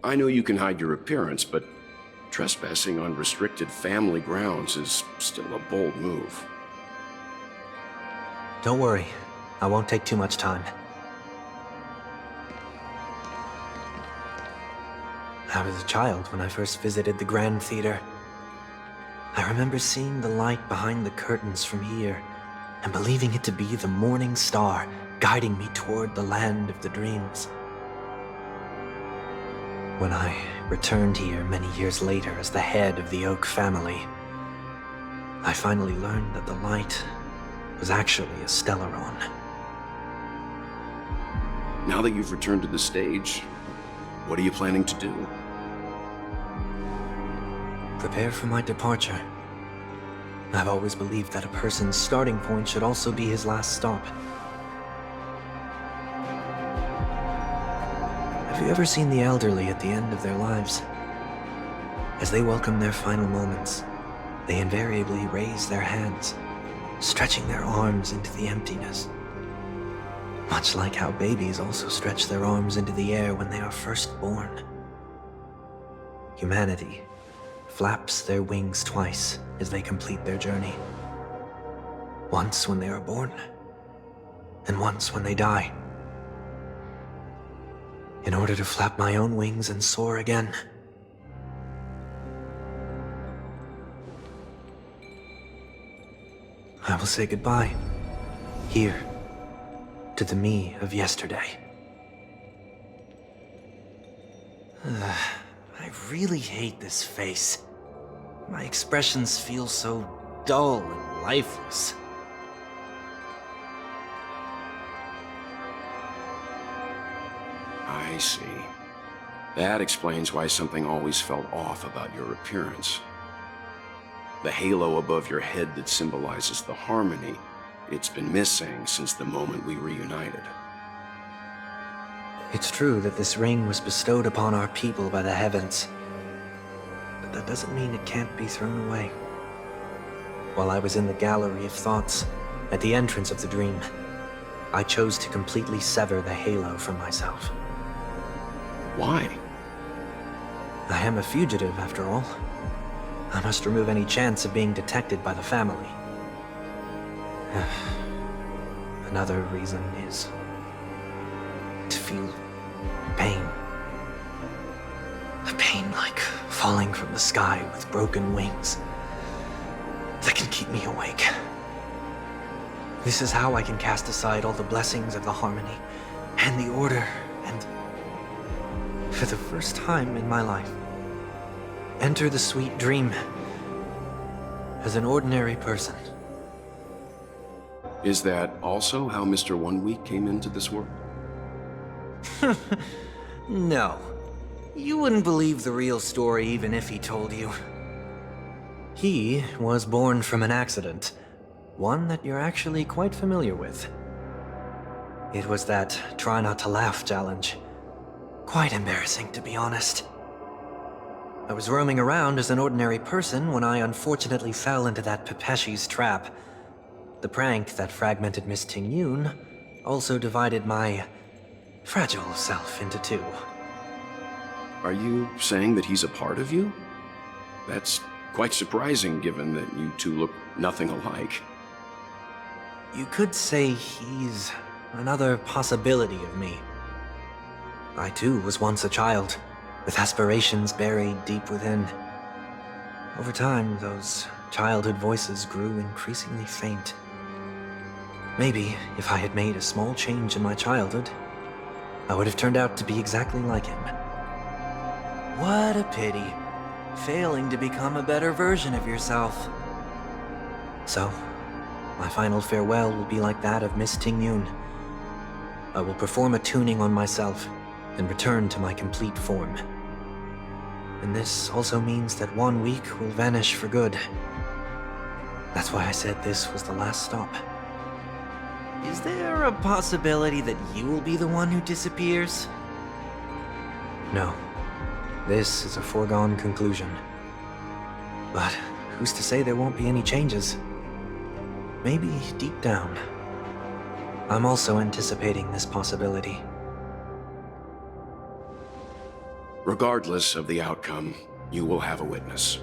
I know you can hide your appearance, but trespassing on restricted family grounds is still a bold move. Don't worry, I won't take too much time. I was a child when I first visited the Grand Theater. I remember seeing the light behind the curtains from here and believing it to be the morning star guiding me toward the land of the dreams. When I returned here many years later as the head of the Oak family, I finally learned that the light was actually a stellaron. Now that you've returned to the stage, what are you planning to do? Prepare for my departure. I've always believed that a person's starting point should also be his last stop. Have you ever seen the elderly at the end of their lives? As they welcome their final moments, they invariably raise their hands, stretching their arms into the emptiness. Much like how babies also stretch their arms into the air when they are first born. Humanity flaps their wings twice as they complete their journey. Once when they are born, and once when they die. In order to flap my own wings and soar again. I will say goodbye, here, to the me of yesterday. I really hate this face. My expressions feel so dull and lifeless. I see. That explains why something always felt off about your appearance. The halo above your head that symbolizes the harmony, it's been missing since the moment we reunited. It's true that this ring was bestowed upon our people by the heavens, but that doesn't mean it can't be thrown away. While I was in the gallery of thoughts, at the entrance of the dream, I chose to completely sever the halo from myself. Why? I am a fugitive, after all. I must remove any chance of being detected by the family. Another reason is to feel pain. A pain like falling from the sky with broken wings that can keep me awake. This is how I can cast aside all the blessings of the harmony and the order and, for the first time in my life, enter the sweet dream as an ordinary person. Is that also how Mr. One Week came into this world? No. You wouldn't believe the real story even if he told you. He was born from an accident, one that you're actually quite familiar with. It was that try not to laugh challenge. Quite embarrassing, to be honest. I was roaming around as an ordinary person when I unfortunately fell into that Pepeshi's trap. The prank that fragmented Miss Ting-Yun also divided my fragile self into two. Are you saying that he's a part of you? That's quite surprising given that you two look nothing alike. You could say he's another possibility of me. I too was once a child, with aspirations buried deep within. Over time, those childhood voices grew increasingly faint. Maybe if I had made a small change in my childhood, I would have turned out to be exactly like him. What a pity, failing to become a better version of yourself. So, my final farewell will be like that of Miss Ting-Yun. I will perform a tuning on myself and return to my complete form. And this also means that 1 week will vanish for good. That's why I said this was the last stop. Is there a possibility that you will be the one who disappears? No. This is a foregone conclusion. But who's to say there won't be any changes? Maybe deep down, I'm also anticipating this possibility. Regardless of the outcome, you will have a witness.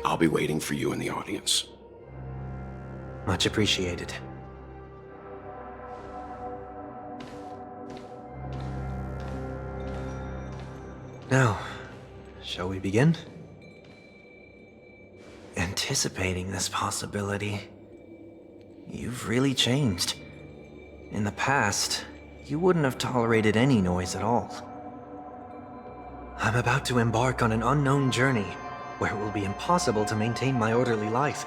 I'll be waiting for you in the audience. Much appreciated. Now, shall we begin? Anticipating this possibility, you've really changed. In the past, you wouldn't have tolerated any noise at all. I'm about to embark on an unknown journey where it will be impossible to maintain my orderly life.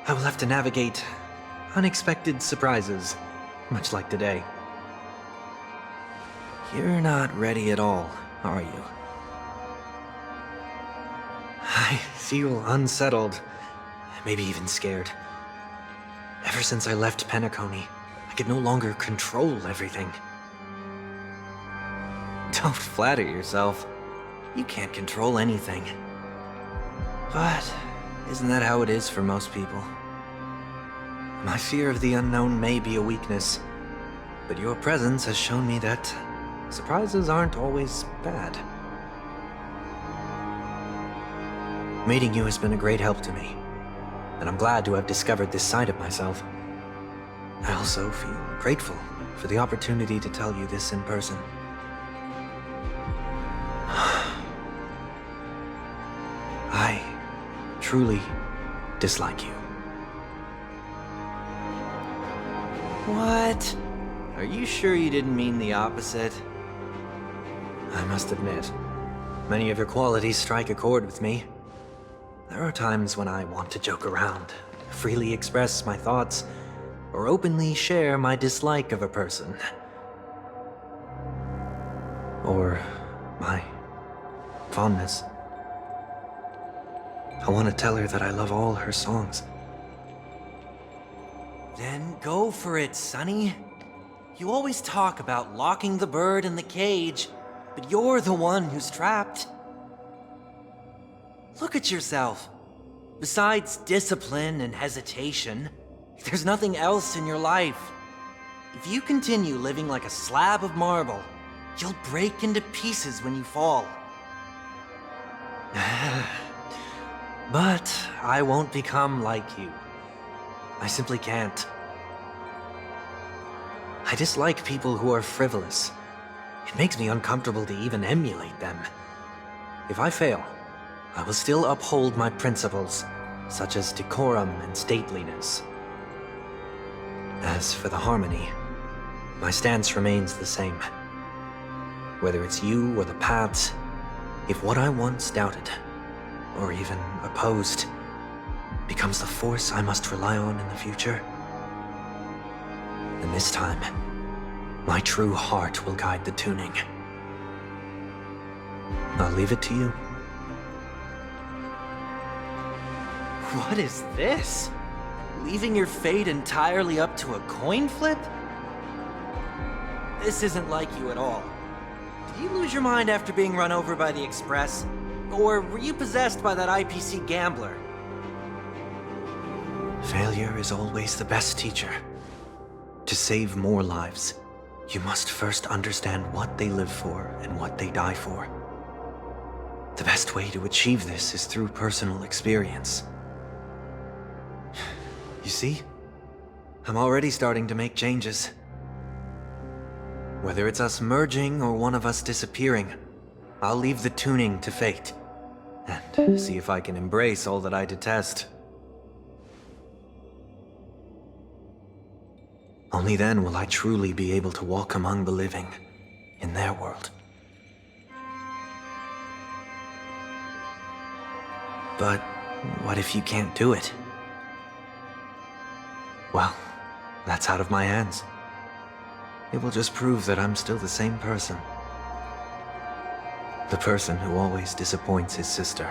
I will have to navigate unexpected surprises, much like today. You're not ready at all, are you? I feel unsettled, maybe even scared. Ever since I left Penacony, I could no longer control everything. Don't flatter yourself. You can't control anything. But isn't that how it is for most people? My fear of the unknown may be a weakness, but your presence has shown me that surprises aren't always bad. Meeting you has been a great help to me, and I'm glad to have discovered this side of myself. I also feel grateful for the opportunity to tell you this in person. I truly dislike you. What? Are you sure you didn't mean the opposite? I must admit, many of your qualities strike a chord with me. There are times when I want to joke around, freely express my thoughts, or openly share my dislike of a person. Or my fondness. I want to tell her that I love all her songs. Then go for it, Sonny. You always talk about locking the bird in the cage, but you're the one who's trapped. Look at yourself. Besides discipline and hesitation, there's nothing else in your life. If you continue living like a slab of marble, you'll break into pieces when you fall. But I won't become like you. I simply can't. I dislike people who are frivolous. It makes me uncomfortable to even emulate them. If I fail, I will still uphold my principles, such as decorum and stateliness. As for the harmony, my stance remains the same. Whether it's you or the paths, if what I once doubted, or even opposed, becomes the force I must rely on in the future, then this time, my true heart will guide the tuning. I'll leave it to you. What is this? Leaving your fate entirely up to a coin flip? This isn't like you at all. Did you lose your mind after being run over by the Express? Or were you possessed by that IPC gambler? Failure is always the best teacher. To save more lives, you must first understand what they live for and what they die for. The best way to achieve this is through personal experience. You see? I'm already starting to make changes. Whether it's us merging or one of us disappearing, I'll leave the tuning to fate, and see if I can embrace all that I detest. Only then will I truly be able to walk among the living in their world. But what if you can't do it? Well, that's out of my hands. It will just prove that I'm still the same person. The person who always disappoints his sister.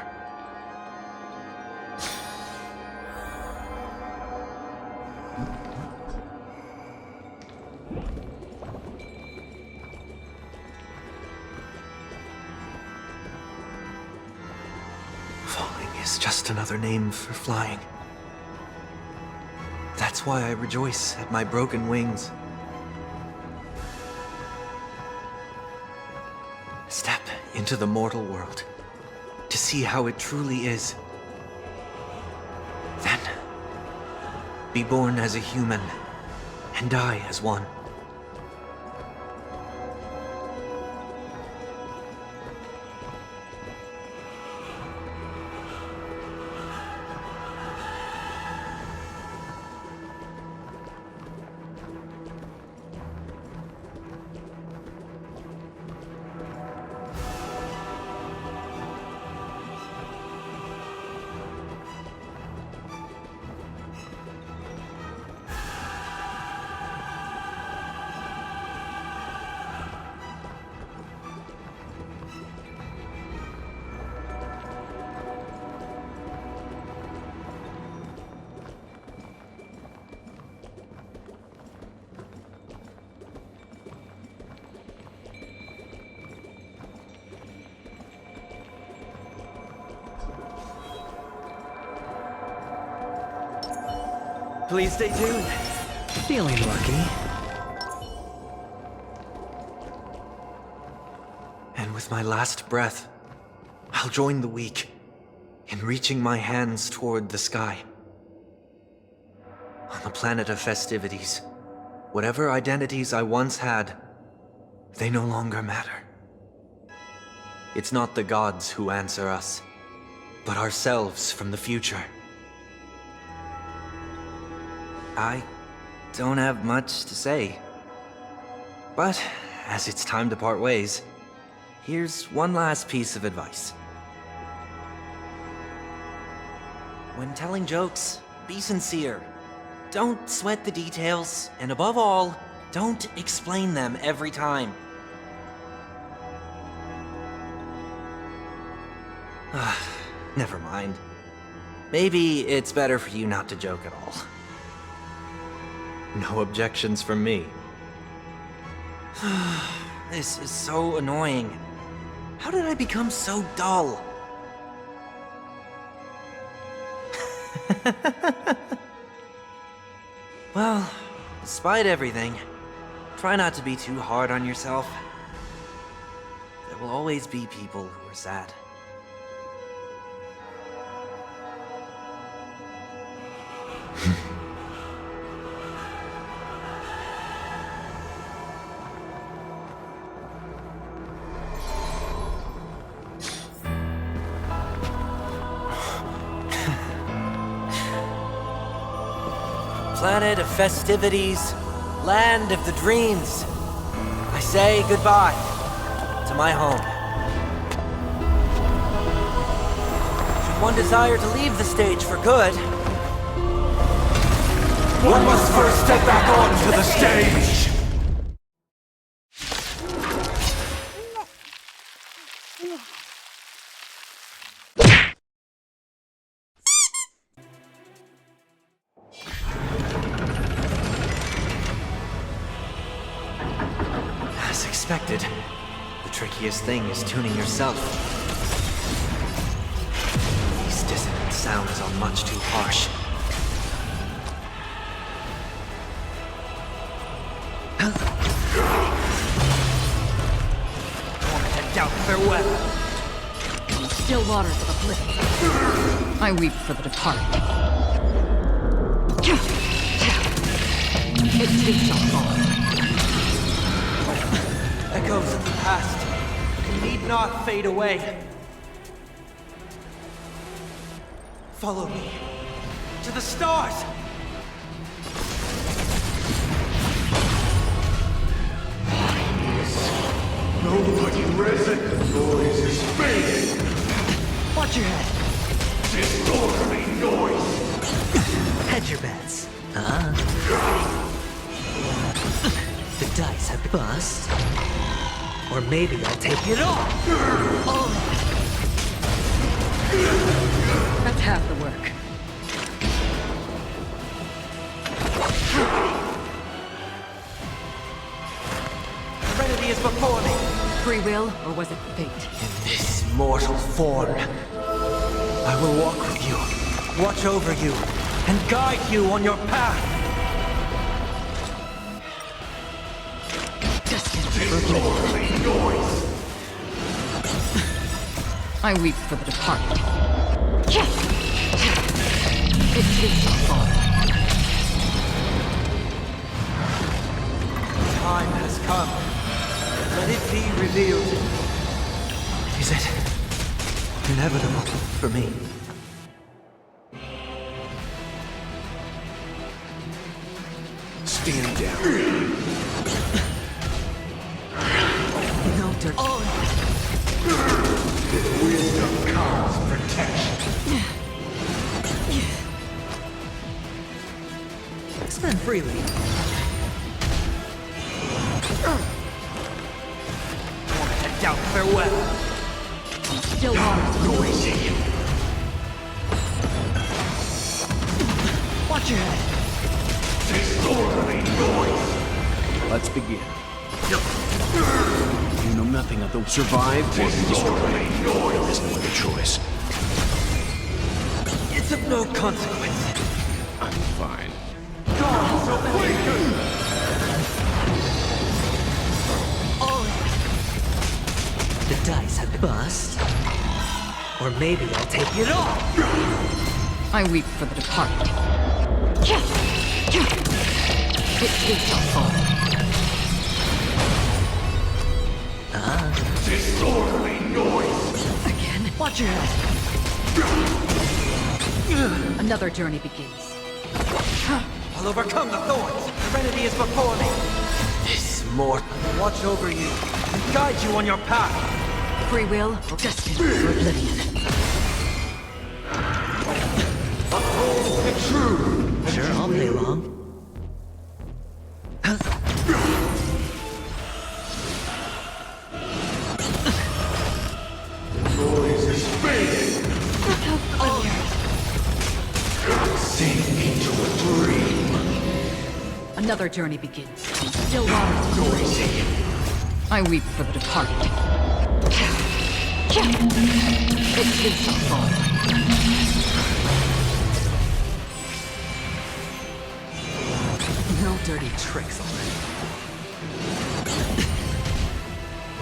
Falling is just another name for flying. That's why I rejoice at my broken wings. into the mortal world to see how it truly is. Then, be born as a human and die as one. Please stay tuned. Feeling lucky. And with my last breath, I'll join the weak in reaching my hands toward the sky. On the planet of festivities, whatever identities I once had, they no longer matter. It's not the gods who answer us, but ourselves from the future. I don't have much to say. But, as it's time to part ways, here's one last piece of advice. When telling jokes, be sincere. Don't sweat the details, and above all, don't explain them every time. Never mind. Maybe it's better for you not to joke at all. No objections from me. This is so annoying. How did I become so dull? Well, despite everything, try not to be too hard on yourself. There will always be people who are sad. Planet of festivities, land of the dreams. I say goodbye to my home. Should one desire to leave the stage for good, one must first step back onto the stage! As expected, the trickiest thing is tuning yourself. These dissonant sounds are much too harsh. Doubt farewell. Still waters of oblivion. I weep for the departed. It takes us all. Echoes of the past need not fade away. Follow me to the stars. Nobody present, the noise is fading! Watch your head. Disorderly noise! Hedge your bets. The dice have bust. Or maybe I'll take it all. That's half the work. Serenity is before me. Free will, or was it fate? In this mortal form, I will walk with you, watch over you, and guide you on your path. Disorderly noise! I weep for the departed. It too shall fall. Time has come. Let it be revealed. Is it inevitable for me? Stand down. No dirt. Wisdom comes protection. Spend freely. And doubt farewell. Still honors. Noisy. Watch your head. Disorderly noise. Let's begin. You know nothing of those survive or be destroyed. There's no other choice. It's of no consequence. I'm fine. Gods awaken. The dice have been bust. Or maybe I'll take it all. I weep for the departed. It too shall fall. Disorderly noise. Again. Watch your head. Another journey begins. I'll overcome the thorns. Serenity is before me. This mortal will watch over you and guide you on your path. Free will or destined for oblivion. Uphold the truth. Sure, I'll play along. Noise is fading. Sink into a dream. Another journey begins. Still waters. Noisy. I weep for the departed. It too shall fall. No dirty tricks already.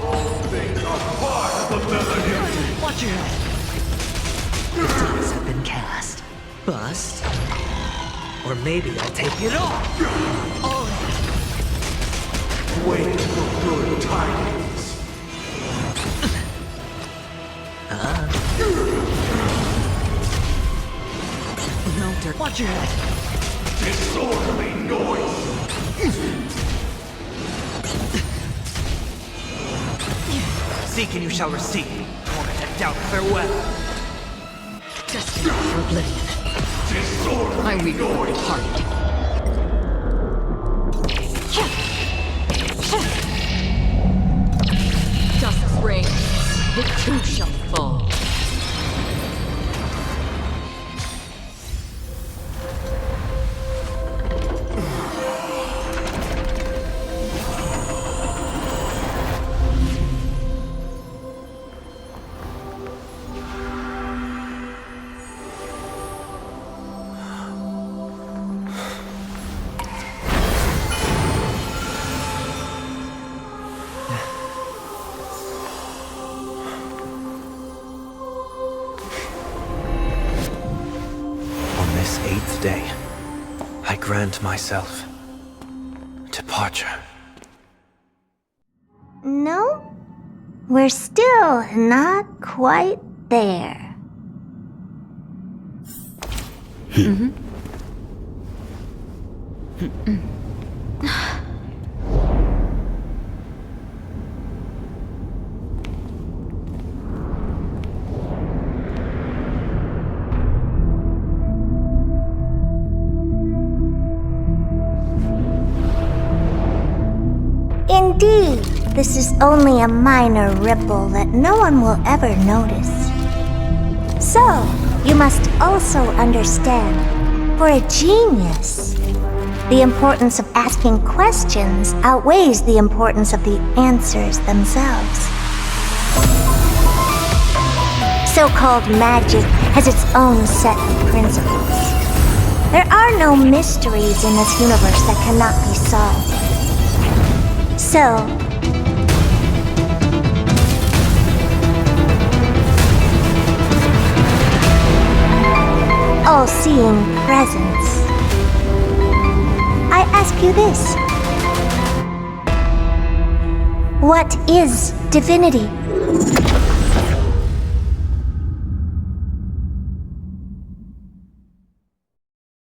All things are part of the melody. Watch your head. The dice have been cast. Bust. Or maybe I'll take it all. Wait for good tidings. No dirt. Watch your head. Disorderly noise. Seek and you shall receive. Torment and doubt farewell. Destined for oblivion. Disorderly I weep for the noise. departed. Dusk's reign. It too shall fall. On this 8th day, I grant myself departure. No, we're still not quite there. Indeed, this is only a minor ripple that no one will ever notice. So, you must also understand, for a genius, the importance of asking questions outweighs the importance of the answers themselves. So-called magic has its own set of principles. There are no mysteries in this universe that cannot be solved. So, being presence. I ask you this. What is divinity?